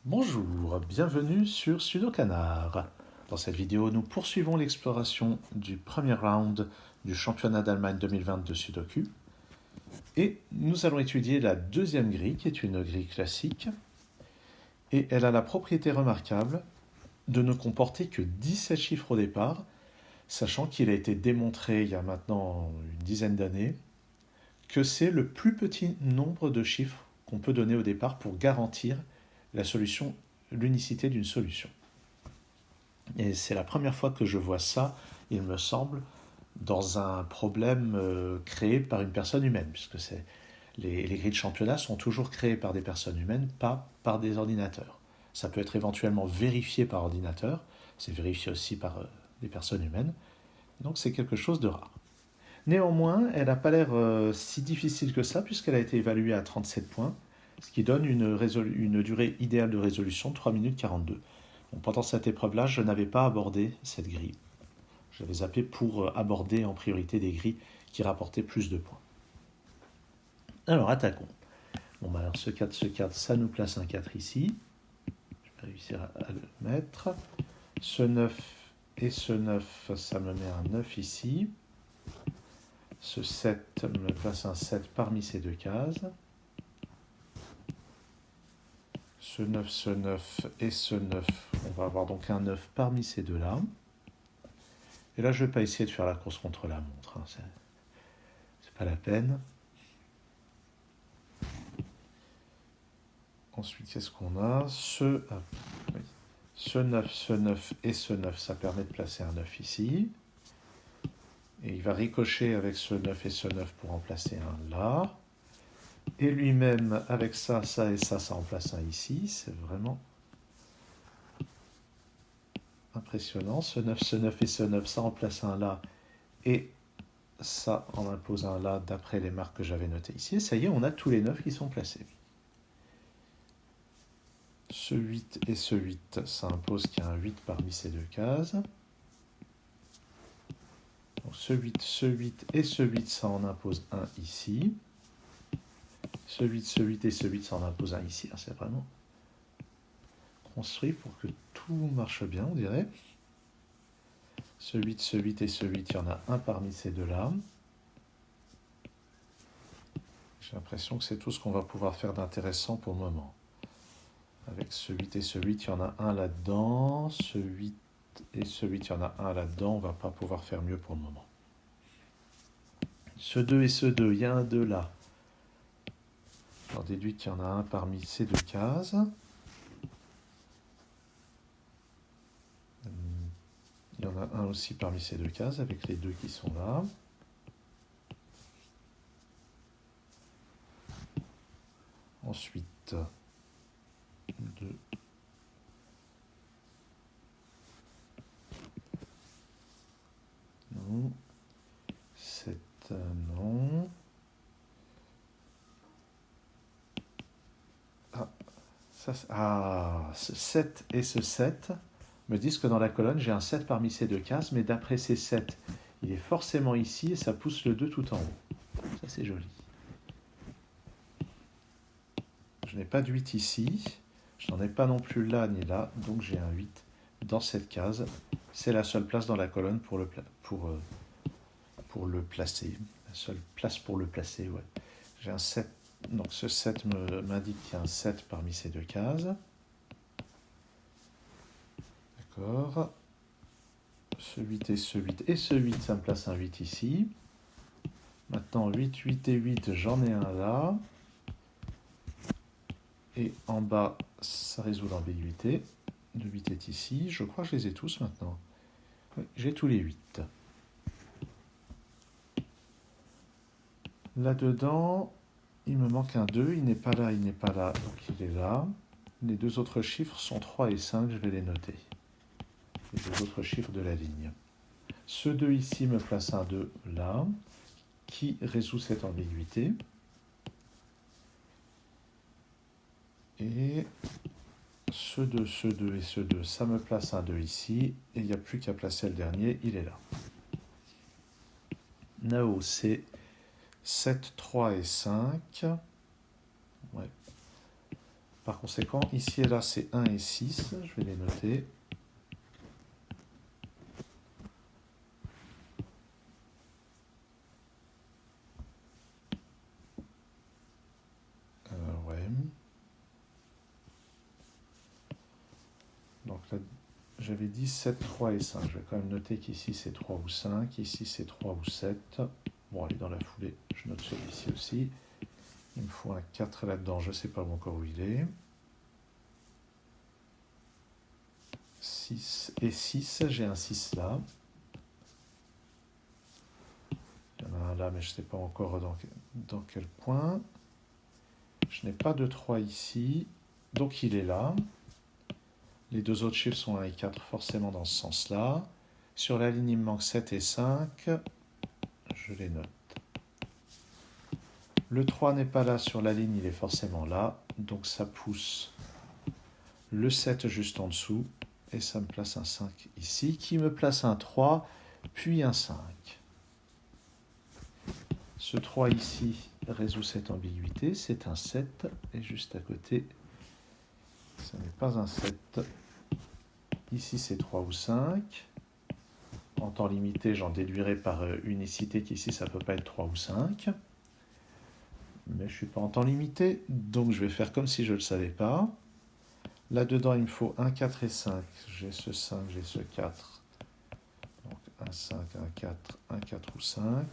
Bonjour, bienvenue sur Sudokanar. Dans cette vidéo, nous poursuivons l'exploration du premier round du championnat d'Allemagne 2020 de Sudoku. Et nous allons étudier la deuxième grille, qui est une grille classique. Et elle a la propriété remarquable de ne comporter que 17 chiffres au départ, sachant qu'il a été démontré il y a maintenant une dizaine d'années que c'est le plus petit nombre de chiffres qu'on peut donner au départ pour garantir la solution, l'unicité d'une solution. Et c'est la première fois que je vois ça, il me semble, dans un problème créé par une personne humaine, puisque les grilles de championnat sont toujours créées par des personnes humaines, pas par des ordinateurs. Ça peut être éventuellement vérifié par ordinateur, c'est vérifié aussi par des personnes humaines, donc c'est quelque chose de rare. Néanmoins, elle n'a pas l'air si difficile que ça, puisqu'elle a été évaluée à 37 points, ce qui donne une durée idéale de résolution de 3 minutes 42. Donc, pendant cette épreuve-là, je n'avais pas abordé cette grille. J'avais zappé pour aborder en priorité des grilles qui rapportaient plus de points. Alors, attaquons. Bon, bah, alors ce 4, ça nous place un 4 ici. Je vais réussir à le mettre. Ce 9 et ce 9, ça me met un 9 ici. Ce 7 me place un 7 parmi ces deux cases. Ce 9 et ce 9, on va avoir donc un 9 parmi ces deux-là. Et là, je ne vais pas essayer de faire la course contre la montre. Hein. C'est pas la peine. Ensuite, qu'est-ce qu'on a ce 9 et ce 9, ça permet de placer un 9 ici. Et il va ricocher avec ce 9 et ce 9 pour en placer un là. Et lui-même, avec ça, ça et ça, ça en place un ici. C'est vraiment impressionnant. Ce 9 et ce 9, ça en place un là. Et ça en impose un là, d'après les marques que j'avais notées ici. Et ça y est, on a tous les 9 qui sont placés. Ce 8 et ce 8, ça impose qu'il y a un 8 parmi ces deux cases. Donc ce 8 et ce 8, ça en impose un ici. Ce 8 et ce 8, ça en impose un ici. C'est vraiment construit pour que tout marche bien, on dirait. Ce 8 et ce 8, il y en a un parmi ces deux-là. J'ai l'impression que c'est tout ce qu'on va pouvoir faire d'intéressant pour le moment. Avec ce 8 et ce 8, il y en a un là-dedans. Ce 8 et ce 8, il y en a un là-dedans. On ne va pas pouvoir faire mieux pour le moment. Ce 2 et ce 2, il y a un 2 là. J'en déduis qu'il y en a un parmi ces deux cases. Il y en a un aussi parmi ces deux cases, avec les deux qui sont là. Ensuite, 2. Non. 7, non. Ce 7 et ce 7 me disent que dans la colonne, j'ai un 7 parmi ces deux cases, mais d'après ces 7, il est forcément ici et ça pousse le 2 tout en haut. Ça, c'est joli. Je n'ai pas de 8 ici, je n'en ai pas non plus là ni là, donc j'ai un 8 dans cette case. C'est la seule place dans la colonne pour le placer. La seule place pour le placer, ouais. J'ai un 7, donc ce 7 m'indique qu'il y a un 7 parmi ces deux cases. D'accord. Ce 8 et ce 8 et ce 8, ça me place un 8 ici. Maintenant, 8, 8 et 8, j'en ai un là. Et en bas, ça résout l'ambiguïté. Le 8 est ici. Je crois que je les ai tous maintenant. Oui, j'ai tous les 8. Là-dedans, il me manque un 2. Il n'est pas là, il n'est pas là. Donc il est là. Les deux autres chiffres sont 3 et 5. Je vais les noter. Les deux autres chiffres de la ligne. Ce 2 ici me place un 2 là, qui résout cette ambiguïté. Et ce 2 et ce 2, ça me place un 2 ici. Et il n'y a plus qu'à placer le dernier, il est là. Nao, c'est 7, 3 et 5. Ouais. Par conséquent, ici et là, c'est 1 et 6. Je vais les noter. Ouais. Donc là, j'avais dit 7, 3 et 5. Je vais quand même noter qu'ici, c'est 3 ou 5. Ici, c'est 3 ou 7. Bon, allez, dans la foulée, je note celui-ci aussi. Il me faut un 4 là-dedans. Je ne sais pas encore où il est. 6 et 6. J'ai un 6 là. Il y en a un là, mais je ne sais pas encore dans quel point. Je n'ai pas de 3 ici. Donc, il est là. Les deux autres chiffres sont 1 et 4, forcément dans ce sens-là. Sur la ligne, il me manque 7 et 5. Je les note. Le 3 n'est pas là sur la ligne, il est forcément là. Donc ça pousse le 7 juste en dessous. Et ça me place un 5 ici, qui me place un 3, puis un 5. Ce 3 ici résout cette ambiguïté. C'est un 7. Et juste à côté, ce n'est pas un 7. Ici, c'est 3 ou 5. En temps limité, j'en déduirai par unicité qu'ici, ça ne peut pas être 3 ou 5. Mais je ne suis pas en temps limité, donc je vais faire comme si je ne le savais pas. Là-dedans, il me faut 1, 4 et 5. J'ai ce 5, j'ai ce 4. Donc 1, 5, 1, 4, 1, 4 ou 5.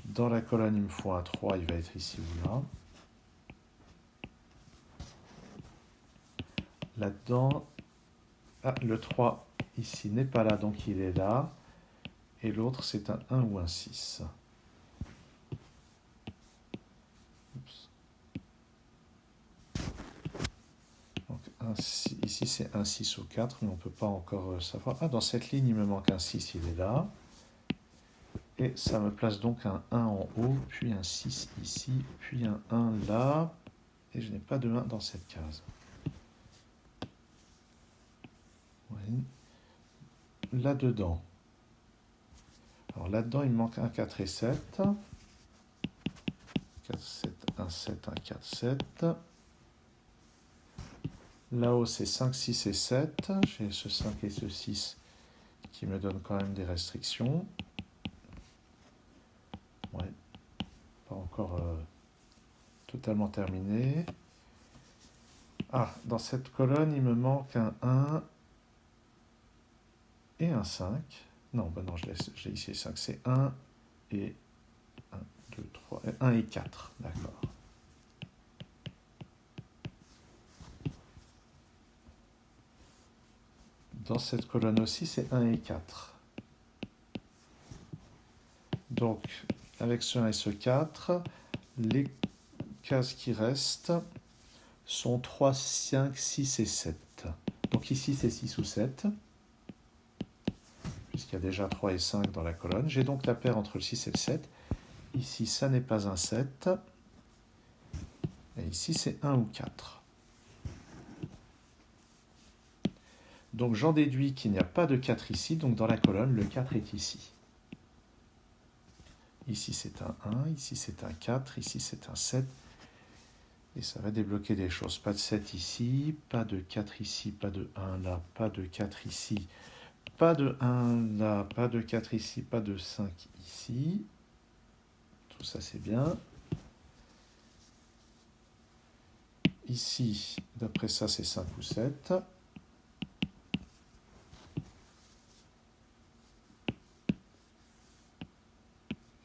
Dans la colonne, il me faut un 3, il va être ici ou là. Là-dedans, le 3 ici n'est pas là, donc il est là. Et l'autre, c'est un 1 ou un 6. Donc, ici, c'est un 6 ou 4, mais on ne peut pas encore savoir. Ah, dans cette ligne, il me manque un 6, il est là. Et ça me place donc un 1 en haut, puis un 6 ici, puis un 1 là. Et je n'ai pas de 1 dans cette case. Ouais. Là-dedans. Alors là-dedans, il me manque un 4 et 7. 4, 7, 1, 7, 1, 4, 7. Là-haut, c'est 5, 6 et 7. J'ai ce 5 et ce 6 qui me donnent quand même des restrictions. Ouais, pas encore totalement terminé. Ah, dans cette colonne, il me manque un 1 et un 5. Non, ben non, j'ai ici 5. C'est 1 et 1, 2, 3, 1 et 4. D'accord. Dans cette colonne aussi, c'est 1 et 4. Donc, avec ce 1 et ce 4, les cases qui restent sont 3, 5, 6 et 7. Donc ici, c'est 6 ou 7, puisqu'il y a déjà 3 et 5 dans la colonne. J'ai donc la paire entre le 6 et le 7. Ici, ça n'est pas un 7. Et ici, c'est 1 ou 4. Donc j'en déduis qu'il n'y a pas de 4 ici, donc dans la colonne, le 4 est ici. Ici, c'est un 1, ici, c'est un 4, ici, c'est un 7. Et ça va débloquer des choses. Pas de 7 ici, pas de 4 ici, pas de 1 là, pas de 4 ici, pas de 1 là, pas de 4 ici, pas de 5 ici. Tout ça, c'est bien. Ici, d'après ça, c'est 5 ou 7.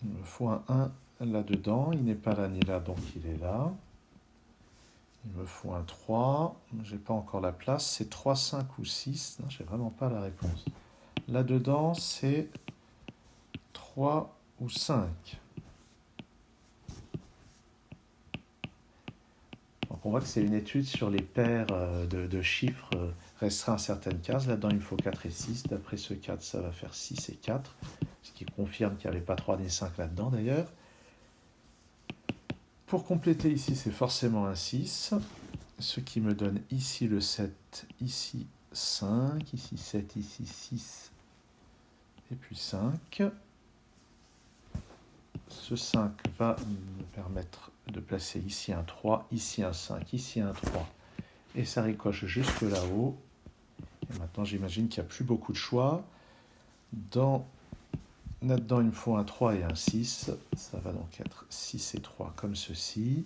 Il me faut un 1 là-dedans. Il n'est pas là ni là, donc il est là. Il me faut un 3. Je n'ai pas encore la place. C'est 3, 5 ou 6. Non, je n'ai vraiment pas la réponse. Là-dedans, c'est 3 ou 5. Donc on voit que c'est une étude sur les paires de chiffres restreints à certaines cases. Là-dedans, il me faut 4 et 6. D'après ce 4, ça va faire 6 et 4. Ce qui confirme qu'il n'y avait pas 3 ni 5 là-dedans d'ailleurs. Pour compléter ici, c'est forcément un 6. Ce qui me donne ici le 7, ici 5, ici 7, ici 6, et puis 5. Ce 5 va me permettre de placer ici un 3, ici un 5, ici un 3, et ça ricoche jusque là-haut. Et maintenant, j'imagine qu'il n'y a plus beaucoup de choix. Là-dedans, il me faut un 3 et un 6. Ça va donc être 6 et 3 comme ceci.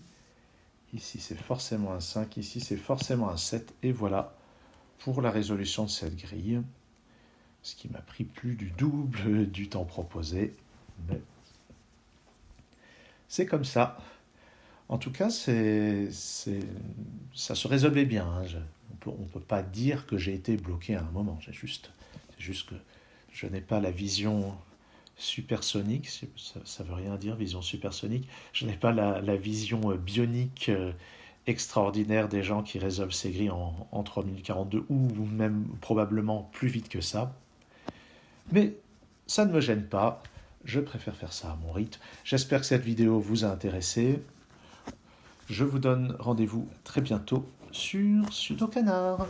Ici, c'est forcément un 5. Ici, c'est forcément un 7. Et voilà pour la résolution de cette grille. Ce qui m'a pris plus du double du temps proposé. Mais c'est comme ça. En tout cas, ça se résolvait bien. Hein. On ne peut pas dire que j'ai été bloqué à un moment. C'est juste que je n'ai pas la vision supersonique. Ça ne veut rien dire, vision supersonique. Je n'ai pas la vision bionique extraordinaire des gens qui résolvent ces grilles en 3042 ou même probablement plus vite que ça. Mais ça ne me gêne pas. Je préfère faire ça à mon rythme. J'espère que cette vidéo vous a intéressé. Je vous donne rendez-vous très bientôt sur Sudocanard.